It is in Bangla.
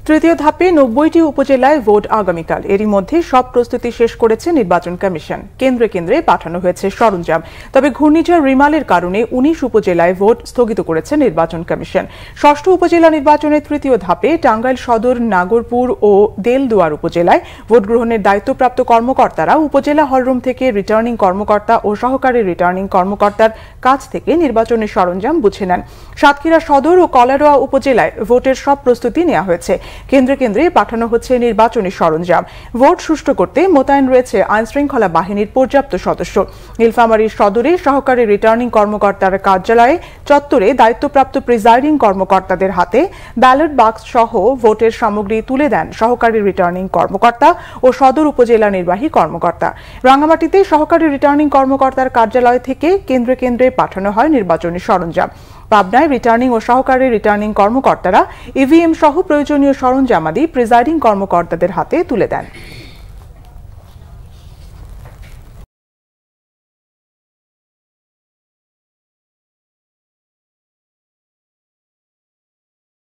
তৃতীয় ধাপে ৯০টি উপজেলায় ভোট আগামীকাল। এরই মধ্যে সব প্রস্তুতি শেষ করেছে নির্বাচন কমিশন। কেন্দ্রে কেন্দ্রে পাঠানো হয়েছে সরঞ্জাম। তবে ঘূর্ণিঝড় রিমালের কারণে ১৯ উপজেলায় ভোট স্থগিত করেছে নির্বাচন কমিশন। ষষ্ঠ উপজেলা নির্বাচনের তৃতীয় ধাপে টাঙ্গাইল সদর, নাগরপুর ও দেলদুয়ার উপজেলায় ভোট গ্রহণের দায়িত্বপ্রাপ্ত কর্মকর্তারা উপজেলা হলরুম থেকে রিটার্নিং কর্মকর্তা ও সহকারী রিটার্নিং কর্মকর্তার কাছ থেকে নির্বাচনের সরঞ্জাম বুঝে নেন। সাতক্ষীরা সদর ও কলারোয়া উপজেলায় ভোটের সব প্রস্তুতি নেওয়া হয়েছে। কেন্দ্রে কেন্দ্রে পাঠানো হচ্ছে নির্বাচনী সরঞ্জাম। ভোট সুষ্ঠু করতে মোতায়েন রয়েছে আইনশৃঙ্খলা বাহিনীর পর্যাপ্ত সদস্য। নীলফামারীর সদরে সহকারী রিটার্নিং কর্মকর্তার কার্যালয়ে চত্বরে দায়িত্বপ্রাপ্ত প্রিজাইডিং কর্মকর্তাদের হাতে ব্যালট বাক্স সহ ভোটের সামগ্রী তুলে দেন সহকারী রিটার্নিং কর্মকর্তা ও সদর উপজেলা নির্বাহী কর্মকর্তা। রাঙ্গামাটিতে সহকারী রিটার্নিং কর্মকর্তার কার্যালয় থেকে কেন্দ্রে কেন্দ্রে পাঠানো হয় নির্বাচনী সরঞ্জাম। পাবনায় রিটার্নিং ও সহকারী রিটার্নিং কর্মকর্তারা ইভিএম সহ প্রয়োজনীয় সরঞ্জামাদি প্রিজাইডিং কর্মকর্তাদের হাতে তুলে দেন।